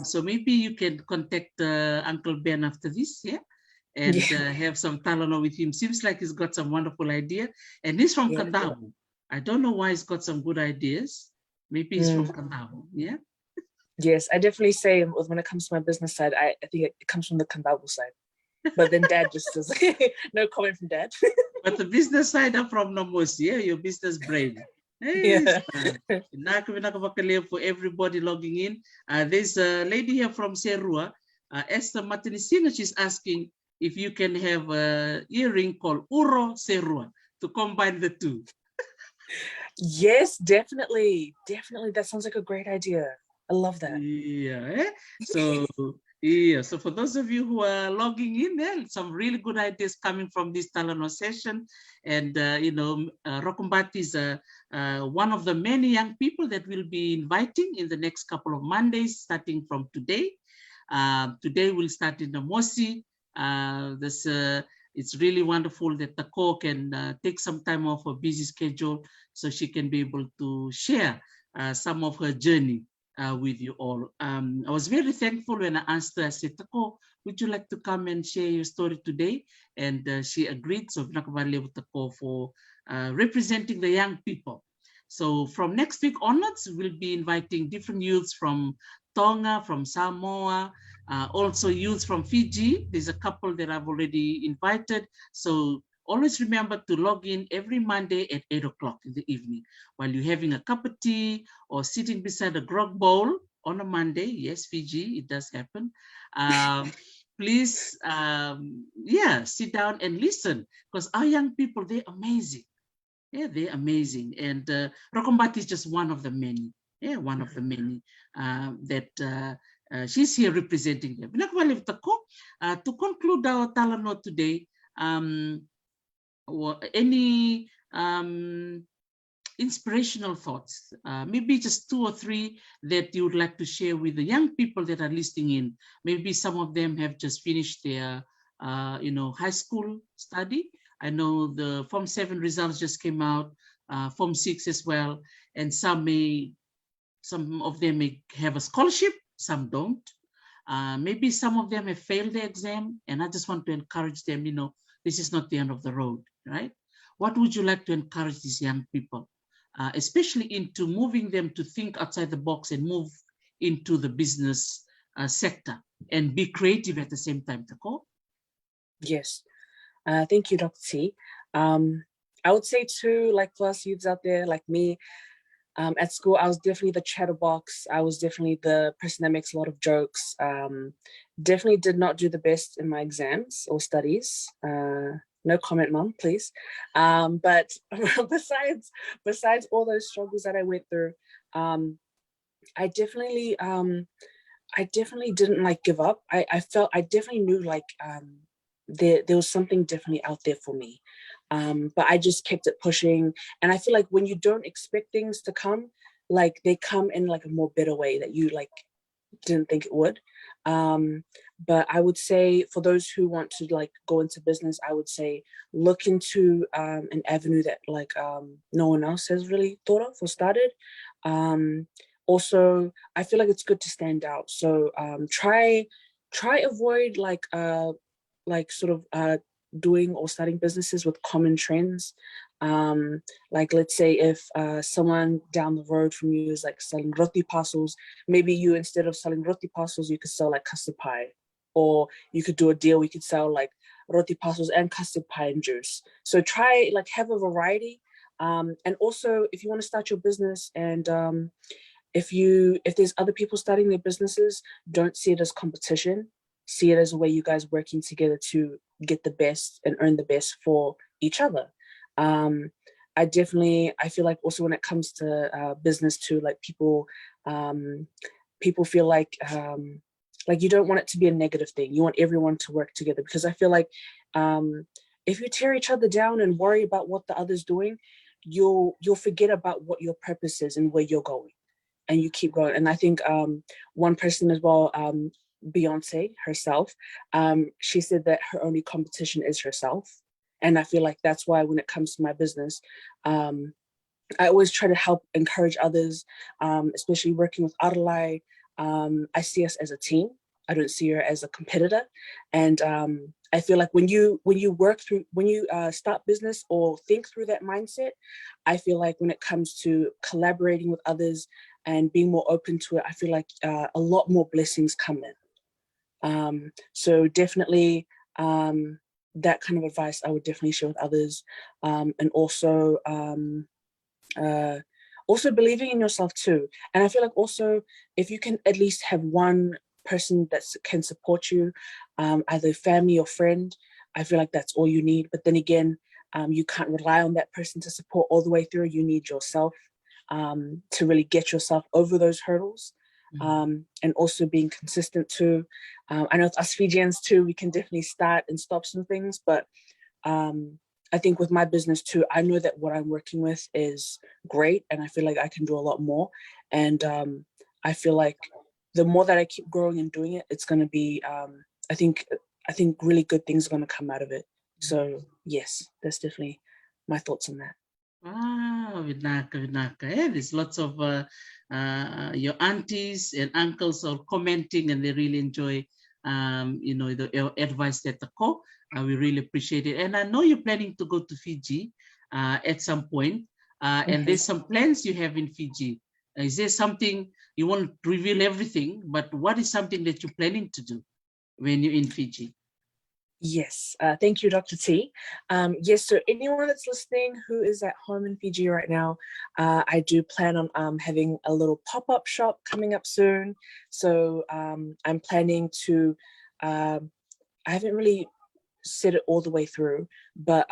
So maybe you can contact Uncle Ben after this, yeah, and have some Talanoa with him. Seems like he's got some wonderful idea, and he's from Kandavu. I don't know why he's got some good ideas. Maybe he's from Kandavu, yeah. Yes, I definitely say when it comes to my business side, I think it comes from the Kandavu side. But then Dad just says, no comment from Dad. But the business side are from Namosi, yeah, your business brain. Hey, for everybody logging in. There's a lady here from Serua, Esther Matinisina. She's asking if you can have an earring called Uro Serua to combine the two. Yes, definitely. Definitely. That sounds like a great idea. I love that. Yeah. So yeah. So for those of you who are logging in, there some really good ideas coming from this Talanoa session, and Rokumbati is one of the many young people that we'll be inviting in the next couple of Mondays, starting from today. Today we'll start in Namosi. It's really wonderful that Tako can take some time off her busy schedule so she can be able to share some of her journey with you all. I was very thankful when I asked her. I said, Tako, would you like to come and share your story today? And she agreed. So Vunakavale Tako for representing the young people. So from next week onwards, we'll be inviting different youths from Tonga, from Samoa, also youths from Fiji. There's a couple that I've already invited. So always remember to log in every Monday at 8 o'clock in the evening while you're having a cup of tea or sitting beside a grog bowl on a Monday. Yes, Fiji, it does happen. Please, sit down and listen, because our young people, they're amazing. Yeah, they're amazing. And Rokombati is just one of the many. Yeah, one of the many that she's here representing them. To conclude our Talanoa today, any inspirational thoughts, maybe just 2 or 3 that you would like to share with the young people that are listening in. Maybe some of them have just finished their high school study. I know the Form 7 results just came out, Form 6 as well, and some of them may have a scholarship, some don't. Maybe some of them have failed the exam, and I just want to encourage them, this is not the end of the road, right? What would you like to encourage these young people, especially into moving them to think outside the box and move into the business sector and be creative at the same time, Tako? Yes. Thank you, Dr. T. I would say too, like for us youths out there, like me, at school, I was definitely the chatterbox. I was definitely the person that makes a lot of jokes. Definitely did not do the best in my exams or studies. No comment, Mom, please. But besides all those struggles that I went through, I definitely didn't give up. I definitely knew there was something definitely out there for me. But I just kept it pushing. And I feel like when you don't expect things to come, they come in a more better way that you didn't think it would. But I would say for those who want to go into business, I would say look into an avenue that no one else has really thought of or started. Also, I feel like it's good to stand out. So try avoid doing or starting businesses with common trends. Let's say if someone down the road from you is selling roti parcels, maybe you, instead of selling roti parcels, you could sell custard pie, or you could do a deal. We could sell roti parcels and custard pie and juice. So try have a variety. And also, if you want to start your business, and if there's other people starting their businesses, don't see it as competition. see it as a way you guys working together to get the best and earn the best for each other. I feel like also when it comes to business too, like people feel like you don't want it to be a negative thing. You want everyone to work together, because I feel like if you tear each other down and worry about what the other's doing, you'll forget about what your purpose is and where you're going, and you keep going. And I think one person as well, Beyonce herself, she said that her only competition is herself. And I feel like that's why when it comes to my business, I always try to help encourage others, especially working with Aralai. I see us as a team. I don't see her as a competitor. And I feel like when you start business or think through that mindset, I feel like when it comes to collaborating with others and being more open to it, I feel like a lot more blessings come in. So definitely that kind of advice I would definitely share with others. And also believing in yourself too. And I feel like also if you can at least have one person that can support you, either family or friend, I feel like that's all you need. But then again, you can't rely on that person to support all the way through. You need yourself to really get yourself over those hurdles. And also being consistent too. I know with us Fijians too, we can definitely start and stop some things, but I think with my business too, I know that what I'm working with is great, and I feel like I can do a lot more. And I feel like the more that I keep growing and doing it, it's going to be, I think really good things are going to come out of it. So yes, that's definitely my thoughts on that. Wow, Vinaka. Yeah, there's lots of your aunties and uncles are commenting, and they really enjoy, the advice that the co. We really appreciate it. And I know you're planning to go to Fiji at some point, and there's some plans you have in Fiji. Is there something, you won't reveal everything, but what is something that you're planning to do when you're in Fiji? Yes, thank you, Dr. T. Yes, so anyone that's listening who is at home in Fiji right now, I do plan on having a little pop-up shop coming up soon. So I'm planning to, I haven't really said it all the way through, but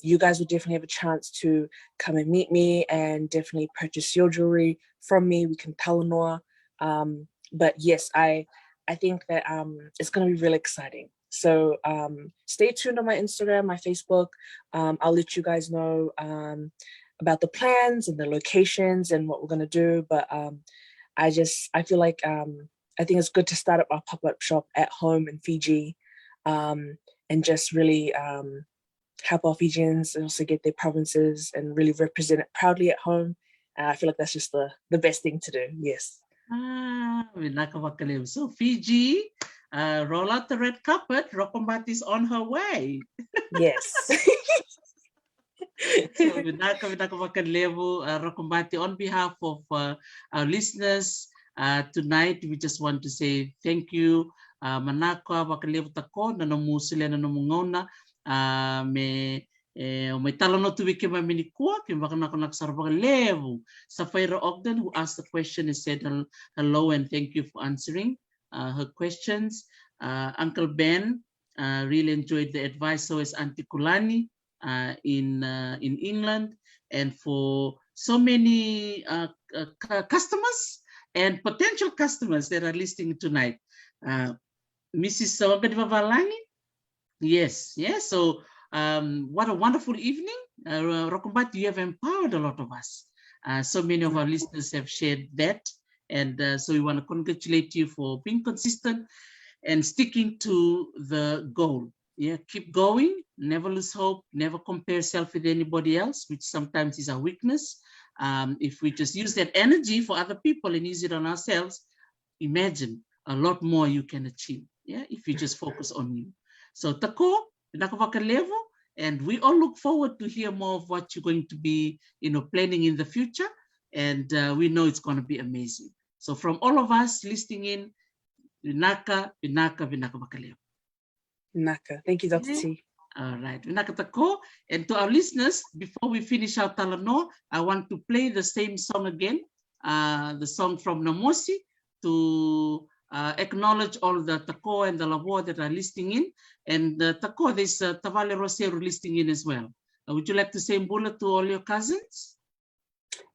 you guys will definitely have a chance to come and meet me and definitely purchase your jewelry from me. We can Talanoa. But yes, I think that it's going to be really exciting. So stay tuned on my Instagram, my Facebook. I'll let you guys know about the plans and the locations and what we're going to do. But I feel like I think it's good to start up our pop-up shop at home in Fiji, and just really help our Fijians and also get their provinces and really represent it proudly at home. I feel like that's just the best thing to do. Yes. So Fiji, roll out the red carpet. Rokombati is on her way. Yes. So Vinaka Rokombati, on behalf of our listeners tonight, we just want to say thank you. Manako Bakalevu Tako, Namosi Nanamungona, may Talanoa tuwike minikua, Kimbakana Naksarbalevu. Safaira Ogden, who asked the question, and said hello and thank you for answering her questions. Uncle Ben really enjoyed the advice, so is Auntie Kulani in England, and for so many customers and potential customers that are listening tonight. Mrs. Vavalani, yes. So what a wonderful evening. Rokombat, you have empowered a lot of us. So many of our listeners have shared that. And so we want to congratulate you for being consistent and sticking to the goal. Yeah, keep going, never lose hope, never compare yourself with anybody else, which sometimes is our weakness. If we just use that energy for other people and use it on ourselves, imagine a lot more you can achieve. Yeah, if you just focus on you. So Tako, and we all look forward to hear more of what you're going to be, planning in the future. And we know it's going to be amazing. So from all of us listening in, Vinaka Bakaleo. Naka. Thank you, Dr. T. All right. Vinaka Tako. And to our listeners, before we finish our Talanoa, I want to play the same song again, the song from Namosi to acknowledge all the tako and the labo that are listening in. And the tako, there's Tavale Roseru listening in as well. Would you like to say mbula to all your cousins?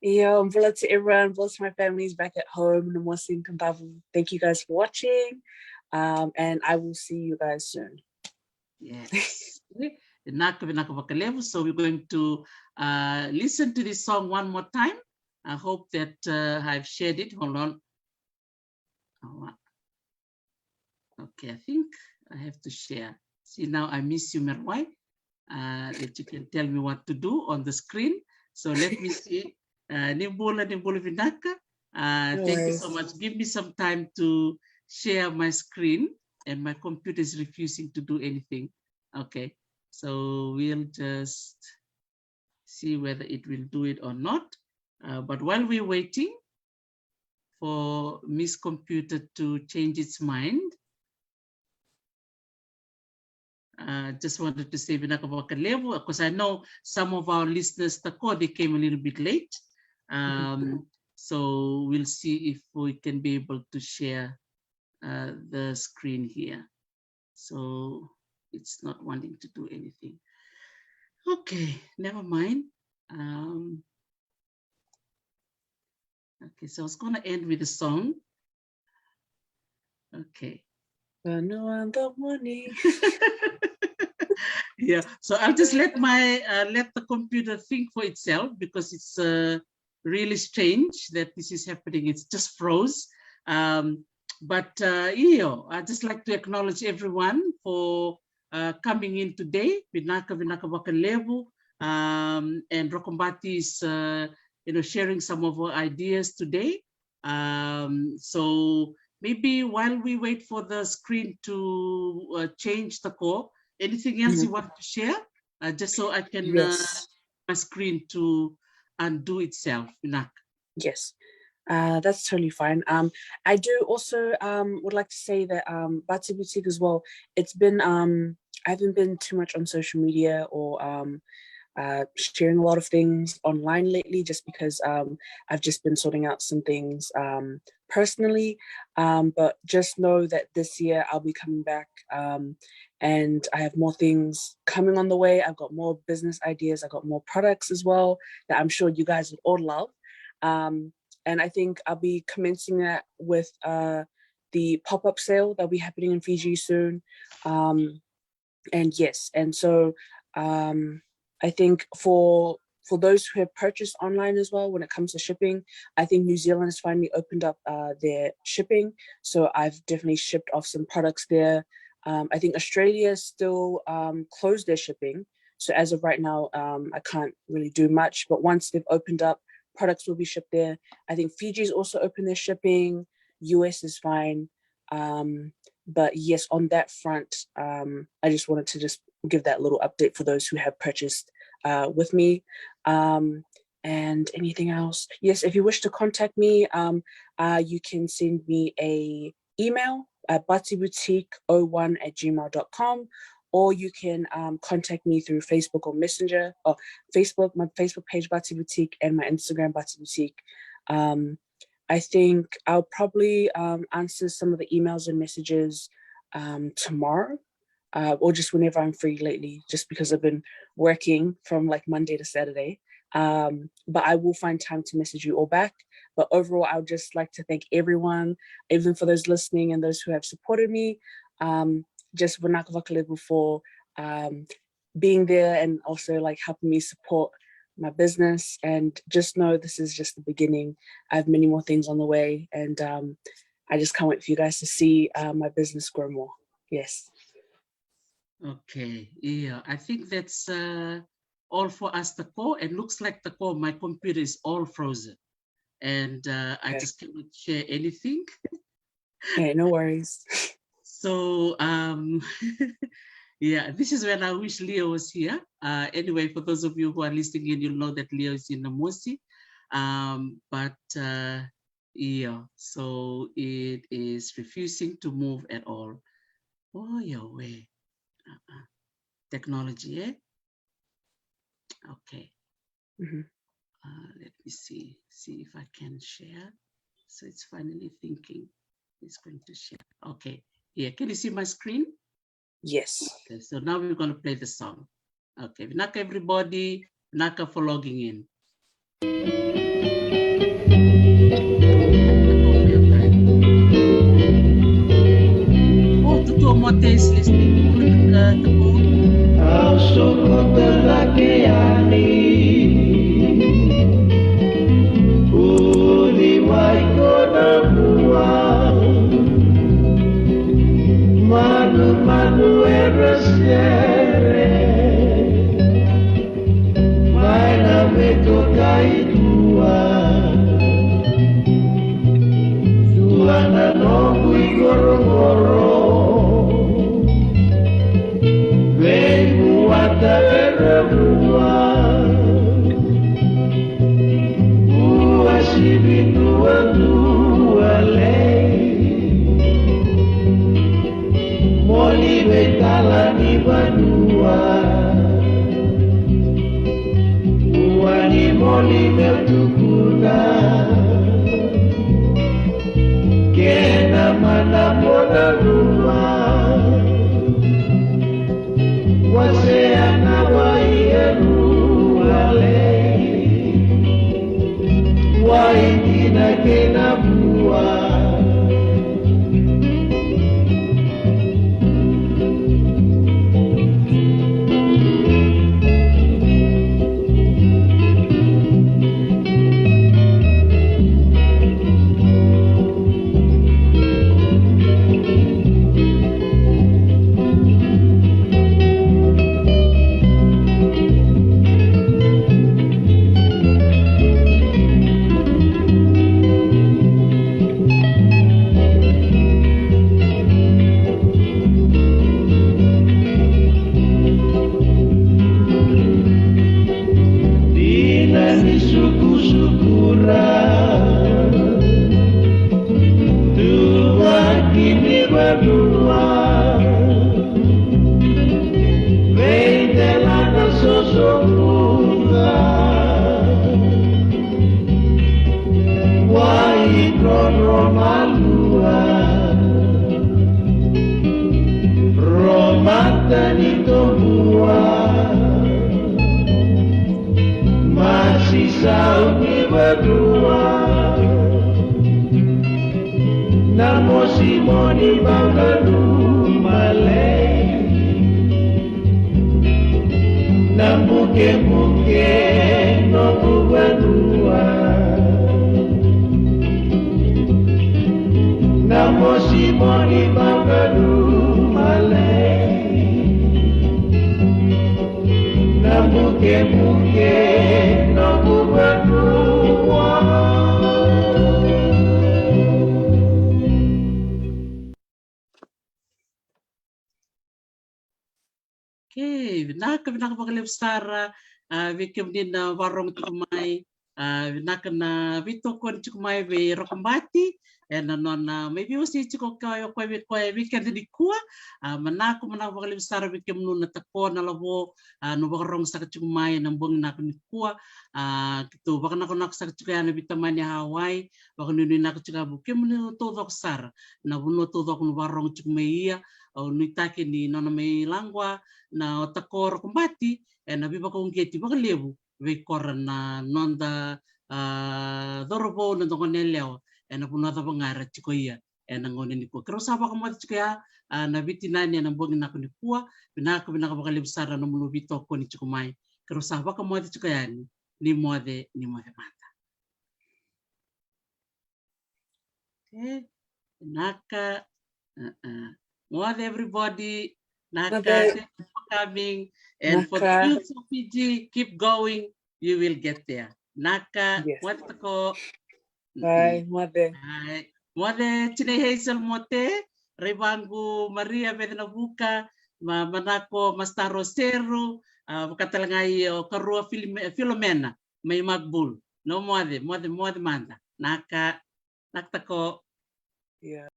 Yeah, mbula to everyone, mbula to my families back at home. Namosi and Kambavu. Thank you guys for watching. And I will see you guys soon. Yes. So we're going to listen to this song one more time. I hope that I've shared it. Hold on. Okay, I think I have to share. See, now I miss you, Merwai, that you can tell me what to do on the screen. So let me see. Nimbola Vinaka. Thank you so much. Give me some time to share my screen, and my computer is refusing to do anything. Okay, so we'll just see whether it will do it or not. But while we're waiting for Miss Computer to change its mind, just wanted to say because I know some of our listeners, they came a little bit late. So we'll see if we can be able to share the screen here. So it's not wanting to do anything. Okay, never mind. Okay, so I was going to end with a song. Okay. Yeah, so I'll just let the computer think for itself, because it's really strange that this is happening. It's just froze. But I'd just like to acknowledge everyone for coming in today. Vinaka Wakalevu, and Rokombati is sharing some of our ideas today. So maybe while we wait for the screen to change the core, anything else you want to share? Just so I can my screen to undo itself, Vinaka. Yes. That's totally fine. I do also would like to say that Bhatiboti as well, it's been I haven't been too much on social media or sharing a lot of things online lately, just because I've just been sorting out some things personally, but just know that this year I'll be coming back, and I have more things coming on the way. I've got more business ideas, I've got more products as well that I'm sure you guys would all love. And I think I'll be commencing that with the pop-up sale that'll be happening in Fiji soon. And yes, and so I think for those who have purchased online as well, when it comes to shipping, I think New Zealand has finally opened up their shipping. So I've definitely shipped off some products there. I think Australia still closed their shipping. So as of right now, I can't really do much, but once they've opened up, products will be shipped there. I think Fiji's also opened their shipping. US is fine. But yes, on that front, I just wanted to just give that little update for those who have purchased with me. And anything else? Yes, if you wish to contact me, you can send me a email at batiboutique01@gmail.com, or you can contact me through Facebook or Messenger, or Facebook, my Facebook page, Batii Boutique, and my Instagram, Batii Boutique. I think I'll probably answer some of the emails and messages tomorrow, or just whenever I'm free lately, just because I've been working from like Monday to Saturday. But I will find time to message you all back. But overall, I would just like to thank everyone, even for those listening and those who have supported me. Just Vanaka Vakalebu for being there and also like helping me support my business. And just know this is just the beginning. I have many more things on the way, and I just can't wait for you guys to see my business grow more. Yes. Okay, yeah, I think that's all for us, the core. It looks like the core, my computer is all frozen, and I just cannot share anything. Okay, no worries. So yeah, this is when I wish Leo was here. Anyway, for those of you who are listening in, you'll know that Leo is in Namosi. But yeah, so it is refusing to move at all. Oh, your way. Technology, eh? Okay. Let me see if I can share. So it's finally thinking. It's going to share. Okay. Yeah. Can you see my screen? Yes. Okay. So now we're going to play the song. Okay. Vinaka everybody. Vinaka for logging in. Oh, Tutu Mote is listening to the phone. Ao sokoto lakeani Uli waikona mua Manu erasiere Maina meto kaidua Tuana nongu igorogoro Wata eremua Ua sibitu wadua lei Moli betala ni badua Ua ni moli meutukuna Kena mana mona rumah Waseana waienu alei Waikina kena bua Namosi moni bangadu malay Nambuke no kubadua Namosi moni bangadu malay Nambuke no kubadua Okay, vinaka pagkalip Sara, vikim din na warong tukumay, vinaka na vito ko tukumay vi rokumbati, and non maybe usi chiko kayo weekend di kuwa, manako pagkalip Sara vikim nun na tako na labo, no warong sa tukumay ng buong nako ni kuwa, kito baka nako sa tukumay na vitamin ya Hawaii, baka nuni nako chika bukim nun todo Sara, na buno todo no warong tukumay o nitake ni nona may langwa na otakor kumbati na biba kong geti baka lebu we koran na nonda dorobo na dongoneleo na punata pangara chikoya na ngone ni ko pero saba ko mati chikoya na bitinani na bogin na ko ni kuwa binaka baka lebu sara no mulu bito ko ni chikumai pero saba ko mati chikoya ni mode mata okay naka What everybody, Naka, thank you for coming. And for the youth of Fiji, keep going, you will get there. Naka, Yes. what ko? Bye, Mother. Mother, Chine Hazel Mote, Rebangu Maria Benabuka, Manako Mastaro Seru, Katalangay Karua Filomena, may magbul. No Mother Manda. Naka, Naktako. Yeah.